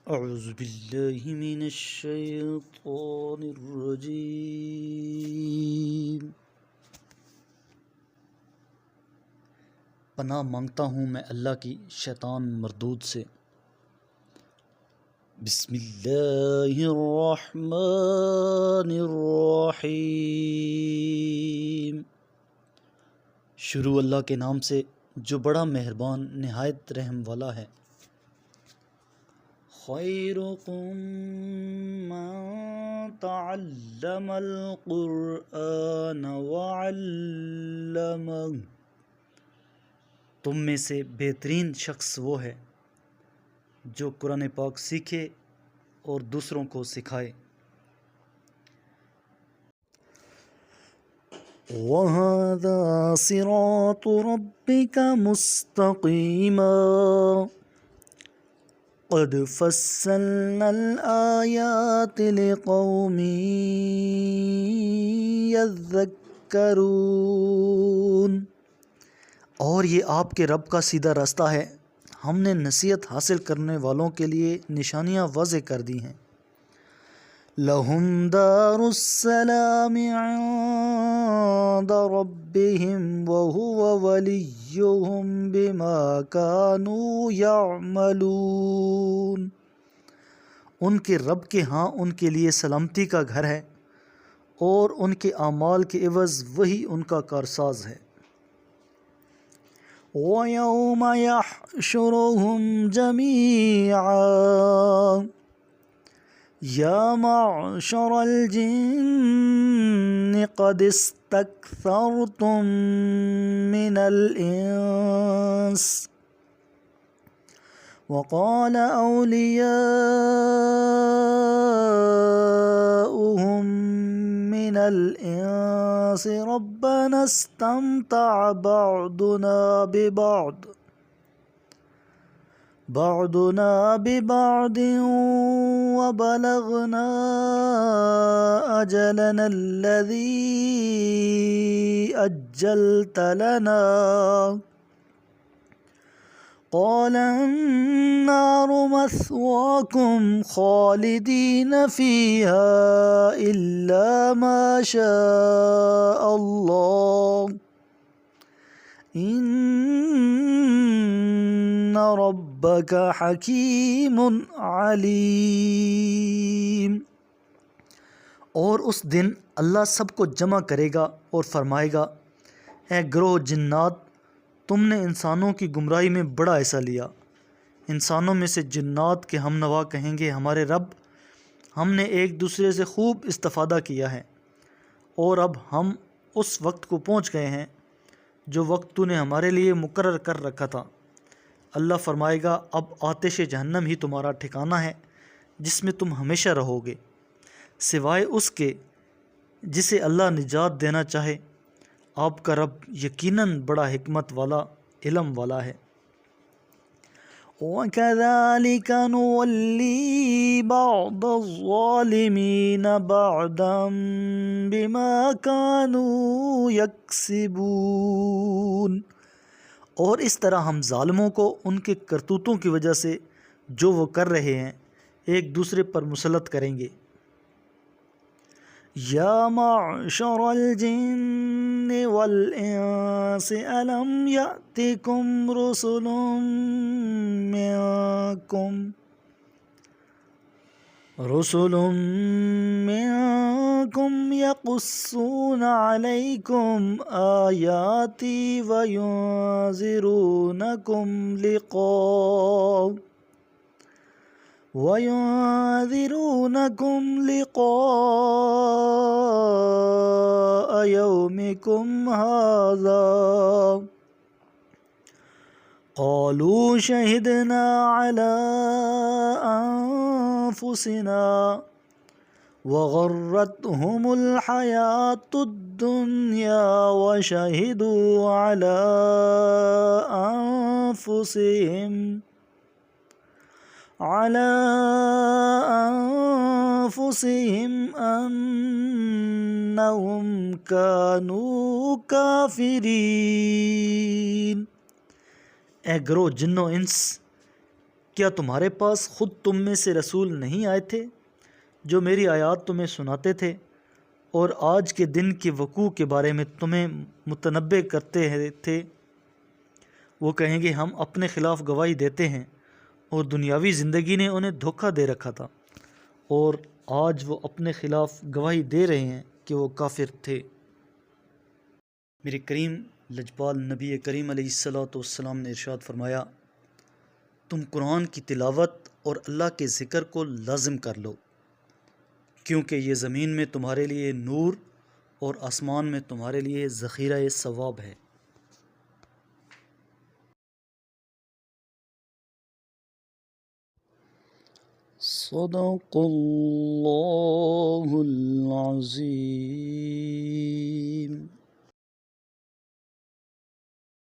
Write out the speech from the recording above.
اعوذ باللہ من الشیطان الرجیم۔ پناہ مانگتا ہوں میں اللہ کی شیطان مردود سے۔ بسم اللہ الرحمن الرحیم۔ شروع اللہ کے نام سے جو بڑا مہربان نہایت رحم والا ہے۔ خیرکم من تعلم القرآن وعلمہ، تم میں سے بہترین شخص وہ ہے جو قرآن پاک سیکھے اور دوسروں کو سکھائے۔ وَهَذَا صِرَاطُ رَبِّكَ مُسْتَقِيمًا قَدْ فَصَّلْنَا الْآيَاتِ لِقَوْمٍ يَذَّكَّرُونَ، اور یہ آپ کے رب کا سیدھا راستہ ہے، ہم نے نصیحت حاصل کرنے والوں کے لیے نشانیاں واضح کر دی ہیں۔ لَهُمْ دَارُ السَّلَامِ عِنْدَ رَبِّهِمْ وَهُوَ وَلِيُّهُمْ بِمَا كَانُوا يَعْمَلُونَ، ان کے رب کے ہاں ان کے لیے سلامتی کا گھر ہے اور ان کے اعمال کے عوض وہی ان کا کارساز ہے۔ وَيَوْمَ يَحْشُرُهُمْ جَمِيعًا يَا مَعْشَرَ الْجِنِّ قَدِ اسْتَكْثَرْتُم مِّنَ الْإِنسِ، وَقَالَ أَوْلِيَاؤُهُم مِّنَ الْإِنسِ رَبَّنَا اسْتَمْتَعَ بَعْضُنَا بِبَعْضٍ وَبَلَغْنَا أَجَلَنَا الَّذِي أَجَّلْتَ لَنَا، قَالَ النَّارُ مَثْوَاكُمْ خَالِدِينَ فِيهَا إِلَّا مَا شَاءَ اللَّهُ إِنَّ رَبَّكَ حَكِيمٌ عَلِيمٌ۔ اور اس دن اللہ سب کو جمع کرے گا اور فرمائے گا، اے گروہ جنات، تم نے انسانوں کی گمراہی میں بڑا حصہ لیا۔ انسانوں میں سے جنات کے ہم نوا کہیں گے، ہمارے رب، ہم نے ایک دوسرے سے خوب استفادہ کیا ہے اور اب ہم اس وقت کو پہنچ گئے ہیں جو وقت تو نے ہمارے لیے مقرر کر رکھا تھا۔ اللہ فرمائے گا، اب آتش جہنم ہی تمہارا ٹھکانہ ہے جس میں تم ہمیشہ رہو گے، سوائے اس کے جسے اللہ نجات دینا چاہے۔ آپ کا رب یقیناً بڑا حکمت والا، علم والا ہے۔ وَكَذَلِكَ نُوَلِّي بَعْضَ الظَّالِمِينَ بَعْضًا بِمَا كَانُوا يَكْسِبُونَ، اور اس طرح ہم ظالموں کو ان کے کرتوتوں کی وجہ سے جو وہ کر رہے ہیں ایک دوسرے پر مسلط کریں گے۔ یا معشر الجن والانس الم یأتکم رسل منکم یقصون علیکم آیاتی وَيُنذِرُونَكُمْ لِقَاءَ يَوْمِكُمْ هَذَا، قَالُوا شَهِدْنَا عَلَىٰ أَنفُسِنَا وَغَرَّتْهُمُ الْحَيَاةُ الدُّنْيَا وَشَهِدُوا عَلَىٰ أنفسهم أنهم كانوا كافرين۔ اے گروہ جنو انس، کیا تمہارے پاس خود تم میں سے رسول نہیں آئے تھے جو میری آیات تمہیں سناتے تھے اور آج کے دن کے وقوع کے بارے میں تمہیں متنبع کرتے تھے؟ وہ کہیں گے ہم اپنے خلاف گواہی دیتے ہیں اور دنیاوی زندگی نے انہیں دھوکہ دے رکھا تھا، اور آج وہ اپنے خلاف گواہی دے رہے ہیں کہ وہ کافر تھے۔ میرے کریم لجپال نبی کریم علیہ الصلوۃ والسلام نے ارشاد فرمایا، تم قرآن کی تلاوت اور اللہ کے ذکر کو لازم کر لو، کیونکہ یہ زمین میں تمہارے لیے نور اور آسمان میں تمہارے لیے ذخیرہ ثواب ہے۔ صدق اللہ العظیم۔